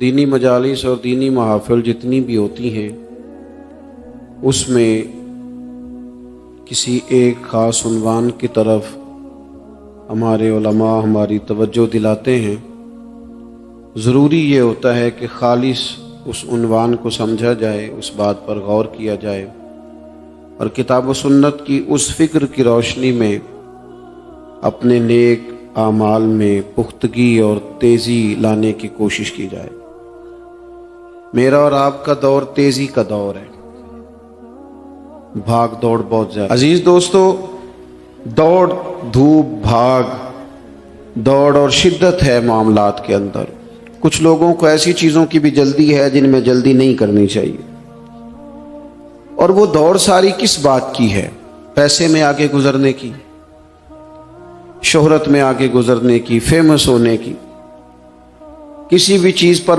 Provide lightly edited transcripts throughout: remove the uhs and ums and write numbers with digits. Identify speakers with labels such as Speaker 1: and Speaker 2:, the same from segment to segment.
Speaker 1: دینی مجالس اور دینی محافل جتنی بھی ہوتی ہیں اس میں کسی ایک خاص عنوان کی طرف ہمارے علماء ہماری توجہ دلاتے ہیں۔ ضروری یہ ہوتا ہے کہ خالص اس عنوان کو سمجھا جائے، اس بات پر غور کیا جائے اور کتاب و سنت کی اس فکر کی روشنی میں اپنے نیک اعمال میں پختگی اور تیزی لانے کی کوشش کی جائے۔ میرا اور آپ کا دور تیزی کا دور ہے، بھاگ دوڑ بہت زیادہ۔ عزیز دوستو، دوڑ دھوپ بھاگ دوڑ اور شدت ہے معاملات کے اندر۔ کچھ لوگوں کو ایسی چیزوں کی بھی جلدی ہے جن میں جلدی نہیں کرنی چاہیے، اور وہ دوڑ ساری کس بات کی ہے؟ پیسے میں آگے گزرنے کی، شہرت میں آگے گزرنے کی، فیمس ہونے کی، کسی بھی چیز پر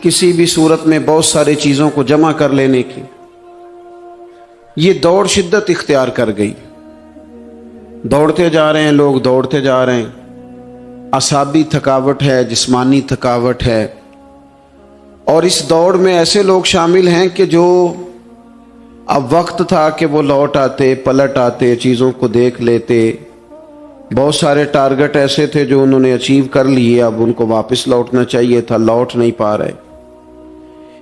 Speaker 1: کسی بھی صورت میں بہت ساری چیزوں کو جمع کر لینے کی۔ یہ دوڑ شدت اختیار کر گئی، دوڑتے جا رہے ہیں لوگ، دوڑتے جا رہے ہیں، اعصابی تھکاوٹ ہے، جسمانی تھکاوٹ ہے، اور اس دوڑ میں ایسے لوگ شامل ہیں کہ جو اب وقت تھا کہ وہ لوٹ آتے، پلٹ آتے، چیزوں کو دیکھ لیتے۔ بہت سارے ٹارگٹ ایسے تھے جو انہوں نے اچیو کر لیے، اب ان کو واپس لوٹنا چاہیے تھا، لوٹ نہیں پا رہے۔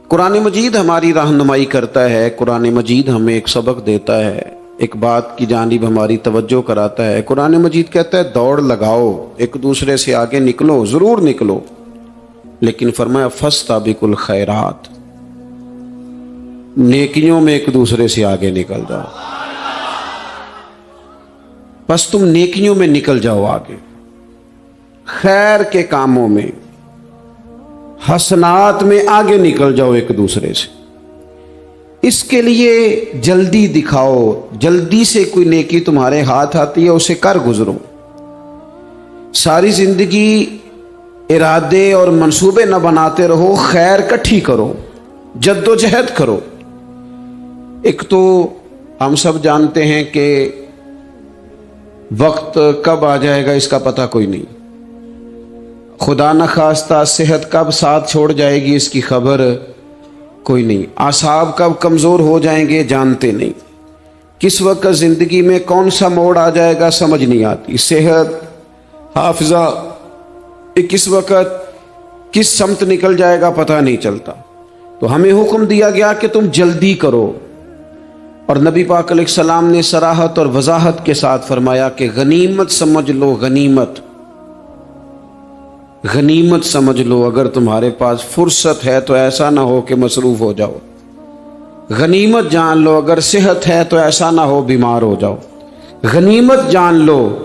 Speaker 1: قرآن مجید ہماری رہنمائی کرتا ہے، قرآن مجید ہمیں ایک سبق دیتا ہے، ایک بات کی جانب ہماری توجہ کراتا ہے۔ قرآن مجید کہتا ہے دوڑ لگاؤ، ایک دوسرے سے آگے نکلو، ضرور نکلو، لیکن فرمایا فاستبقوا الخیرات، نیکیوں میں ایک دوسرے سے آگے نکل جاؤ۔ بس تم نیکیوں میں نکل جاؤ آگے، خیر کے کاموں میں، حسنات میں آگے نکل جاؤ ایک دوسرے سے۔ اس کے لیے جلدی دکھاؤ، جلدی سے کوئی نیکی تمہارے ہاتھ آتی ہے اسے کر گزرو۔ ساری زندگی ارادے اور منصوبے نہ بناتے رہو، خیر کٹھی کرو، جد و جہد کرو۔ ایک تو ہم سب جانتے ہیں کہ وقت کب آ جائے گا اس کا پتہ کوئی نہیں، خدا نخواستہ صحت کب ساتھ چھوڑ جائے گی اس کی خبر کوئی نہیں، اعصاب کب کمزور ہو جائیں گے جانتے نہیں، کس وقت زندگی میں کون سا موڑ آ جائے گا سمجھ نہیں آتی، صحت، حافظہ کس وقت کس سمت نکل جائے گا پتہ نہیں چلتا۔ تو ہمیں حکم دیا گیا کہ تم جلدی کرو، اور نبی پاک علیہ السلام نے صراحت اور وضاحت کے ساتھ فرمایا کہ غنیمت سمجھ لو، غنیمت سمجھ لو، اگر تمہارے پاس فرصت ہے تو ایسا نہ ہو کہ مصروف ہو جاؤ، غنیمت جان لو، اگر صحت ہے تو ایسا نہ ہو بیمار ہو جاؤ، غنیمت جان لو،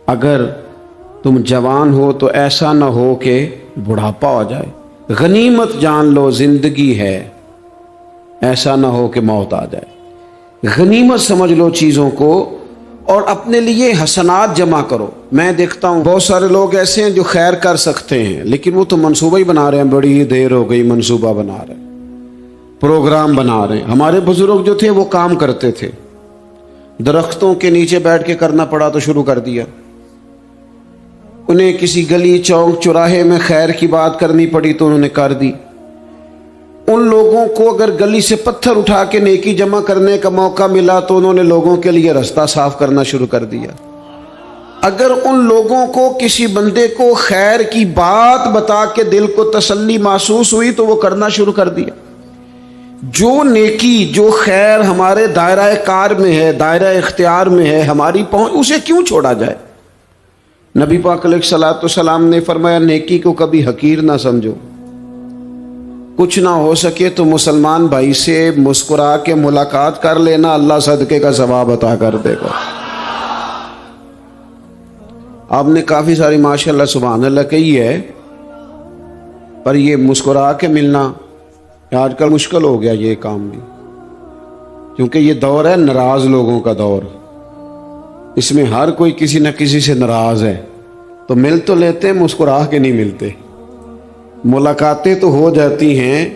Speaker 1: اگر تم جوان ہو تو ایسا نہ ہو کہ بڑھاپا ہو جائے، غنیمت جان لو زندگی ہے، ایسا نہ ہو کہ موت آ جائے۔ غنیمت سمجھ لو چیزوں کو، اور اپنے لیے حسنات جمع کرو۔ میں دیکھتا ہوں بہت سارے لوگ ایسے ہیں جو خیر کر سکتے ہیں، لیکن وہ تو منصوبہ ہی بنا رہے ہیں، بڑی دیر ہو گئی منصوبہ بنا رہے ہیں، پروگرام بنا رہے ہیں۔ ہمارے بزرگ جو تھے وہ کام کرتے تھے، درختوں کے نیچے بیٹھ کے کرنا پڑا تو شروع کر دیا، انہیں کسی گلی چوک چوراہے میں خیر کی بات کرنی پڑی تو انہوں نے کر دی۔ ان لوگوں کو اگر گلی سے پتھر اٹھا کے نیکی جمع کرنے کا موقع ملا تو انہوں نے لوگوں کے لیے رستہ صاف کرنا شروع کر دیا۔ اگر ان لوگوں کو کسی بندے کو خیر کی بات بتا کے دل کو تسلی محسوس ہوئی تو وہ کرنا شروع کر دیا۔ جو نیکی، جو خیر ہمارے دائرہ کار میں ہے، دائرہ اختیار میں ہے، ہماری پہنچ، اسے کیوں چھوڑا جائے؟ نبی پاک علیہ الصلوۃ والسلام نے فرمایا نیکی کو کبھی حقیر نہ سمجھو، کچھ نہ ہو سکے تو مسلمان بھائی سے مسکرا کے ملاقات کر لینا، اللہ صدقے کا ثواب عطا کر دے گا۔ آپ نے کافی ساری ماشاءاللہ سبحان اللہ کہی ہے، پر یہ مسکرا کے ملنا آج کل مشکل ہو گیا یہ کام بھی، کیونکہ یہ دور ہے ناراض لوگوں کا دور، اس میں ہر کوئی کسی نہ کسی سے ناراض ہے، تو مل تو لیتے ہیں، مسکرا کے نہیں ملتے۔ ملاقاتیں تو ہو جاتی ہیں،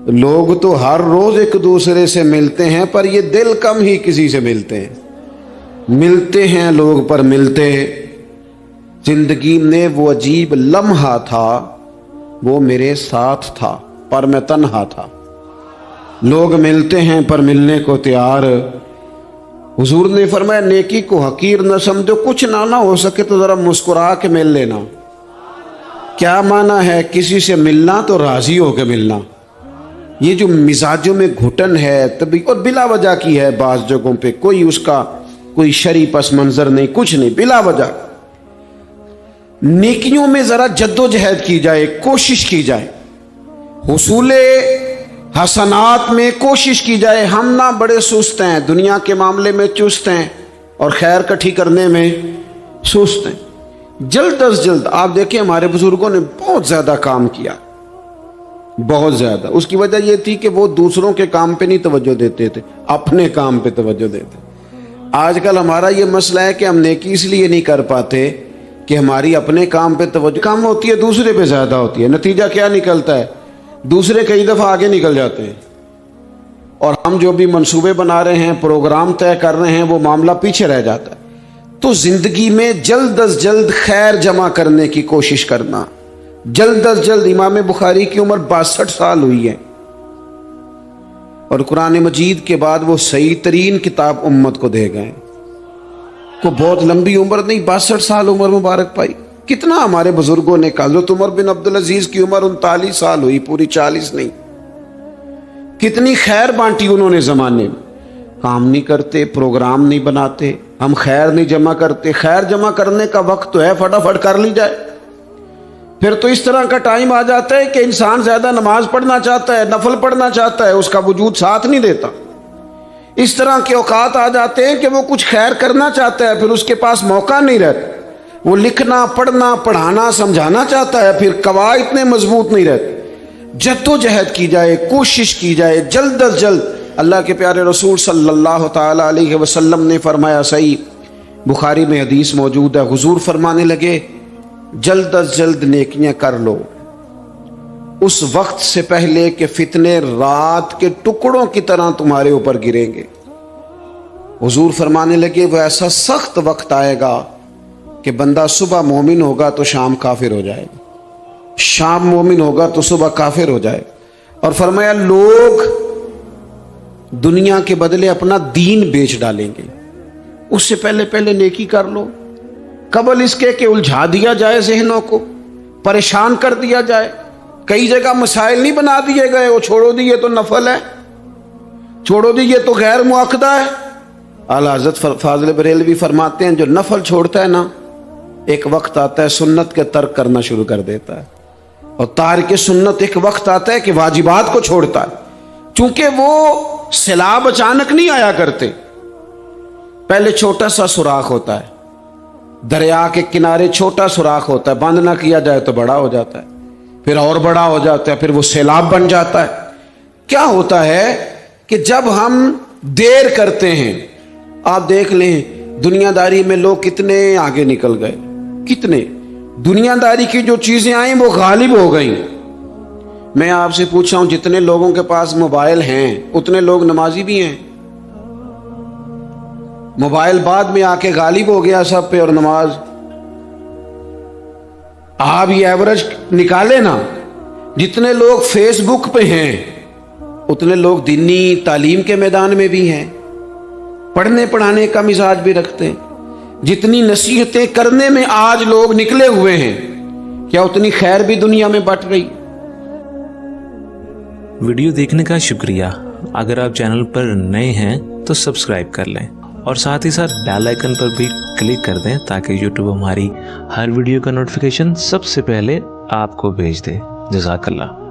Speaker 1: لوگ تو ہر روز ایک دوسرے سے ملتے ہیں، پر یہ دل کم ہی کسی سے ملتے ہیں لوگ، پر ملتے۔ زندگی میں وہ عجیب لمحہ تھا वो मेरे साथ था पर मैं तन्हा था। लोग मिलते हैं पर मिलने को तैयार। हुजूर ने फरमाया नेकी को हकीर न समझो, कुछ ना हो सके तो जरा मुस्कुरा के मिल लेना। क्या माना है किसी से मिलना तो राजी होकर मिलना। ये जो मिजाजों में घुटन है तभी और बिला वजह की है, बाज जगहों पे कोई उसका कोई शरी पस मंजर नहीं, कुछ नहीं, बिला वजह। नेकियों में जरा जद्दोजहद की जाए, कोशिश की जाए, हुसूले हसनात में कोशिश की जाए। हम ना बड़े सुस्त हैं, दुनिया के मामले में चुस्त हैं और खैर इकट्ठी करने में सुस्त हैं। जल्द अज जल्द आप देखिए हमारे बुजुर्गों ने बहुत ज्यादा काम किया, बहुत ज्यादा। उसकी वजह यह थी कि वो दूसरों के काम पे नहीं तवज्जो देते थे, अपने काम पे तवज्जो देते। आजकल हमारा ये मसला है कि हम नेकी इसलिए नहीं कर पाते कि हमारी अपने काम पे तवज्जो कम होती है, दूसरे पे ज्यादा होती है। नतीजा क्या निकलता है, दूसरे कई दफा आगे निकल जाते हैं और हम जो भी मंसूबे बना रहे हैं, प्रोग्राम तय कर रहे हैं, वो मामला पीछे रह जाता है। तो जिंदगी में जल्द अज जल्द खैर जमा करने की कोशिश करना। जल्द अज जल्द इमाम बुखारी की उम्र 62 साल हुई है और कुरान मजीद के बाद वो सही तरीन किताब उम्मत को दे गए। को बहुत लंबी उम्र नहीं, 62 साल उम्र मुबारक पाई। कितना हमारे बुजुर्गों ने कहा, हज़रत उमर बिन अब्दुल अजीज की उम्र 39 साल हुई, पूरी 40 नहीं। कितनी खैर बांटी उन्होंने जमाने में। काम नहीं करते, प्रोग्राम नहीं बनाते, हम खैर नहीं जमा करते। खैर जमा करने का वक्त तो है, फटाफट कर ली जाए। फिर तो इस तरह का टाइम आ जाता है कि इंसान ज्यादा नमाज पढ़ना चाहता है, नफल पढ़ना चाहता है, उसका वजूद साथ नहीं देता। इस तरह के औकात आ जाते हैं कि वो कुछ खैर करना चाहता है, फिर उसके पास मौका नहीं रहता। वो लिखना, पढ़ना, पढ़ाना, समझाना चाहता है, फिर कवा इतने मजबूत नहीं रहते। जद्दोजहद की जाए, कोशिश की जाए, जल्द अज जल्द। अल्लाह के प्यारे रसूल सल्लल्लाहु ताला अलैहि वसल्लम ने फरमाया, सही बुखारी में हदीस मौजूद है, हुजूर फरमाने लगे जल्द अज जल्द नेकियां कर लो उस वक्त से पहले कि फितने रात के टुकड़ों की तरह तुम्हारे ऊपर गिरेंगे। हुजूर फरमाने लगे वो ऐसा सख्त वक्त आएगा कि बंदा सुबह मोमिन होगा तो शाम काफिर हो जाएगा, शाम मोमिन होगा तो सुबह काफिर हो जाए। और फरमाया लोग दुनिया के बदले अपना दीन बेच डालेंगे। उससे पहले पहले नेकी कर लो, कबल इसके कि उलझा दिया जाए, जहनों को परेशान कर दिया जाए। कई जगह मसाइल नहीं बना दिए गए, वो छोड़ो दी ये तो नफल है, छोड़ो दी ये तो गैर मुअक्कदा है। आला हज़रत फाज़िल बरेलवी फरमाते हैं जो नफल छोड़ता है ना, एक वक्त आता है सुन्नत के तर्क करना शुरू कर देता है, और तारिक सुन्नत एक वक्त आता है कि वाजिबात को छोड़ता है। चूंकि वो सैलाब अचानक नहीं आया करते, पहले छोटा सा सुराख होता है, दरिया के किनारे छोटा सुराख होता है, बंद ना किया जाए तो बड़ा हो जाता है, फिर और बड़ा हो जाता है, फिर वो सैलाब बन जाता है। क्या होता है कि जब हम देर करते हैं, आप देख लें दुनियादारी में लोग कितने आगे निकल गए, कितने दुनियादारी की जो चीजें आई वो गालिब हो गई। मैं आपसे पूछ रहा हूं जितने लोगों के पास मोबाइल हैं उतने लोग नमाजी भी हैं। मोबाइल बाद में आके गालिब हो गया सब पे, और नमाज आप ये एवरेज निकाले ना, जितने लोग फेसबुक पे हैं उतने लोग दीनी तालीम के मैदान में भी हैं, पढ़ने पढ़ाने का मिजाज भी रखते हैं। जितनी नसीहतें करने में आज लोग निकले हुए हैं, क्या उतनी खैर भी दुनिया में बट रही?
Speaker 2: वीडियो देखने का शुक्रिया। अगर आप चैनल पर नए हैं तो सब्सक्राइब कर लें और साथ ही साथ बेल आइकन पर भी क्लिक कर दें ताकि यूट्यूब हमारी हर वीडियो का नोटिफिकेशन सबसे पहले आपको भेज दे। जज़ाकल्लाह।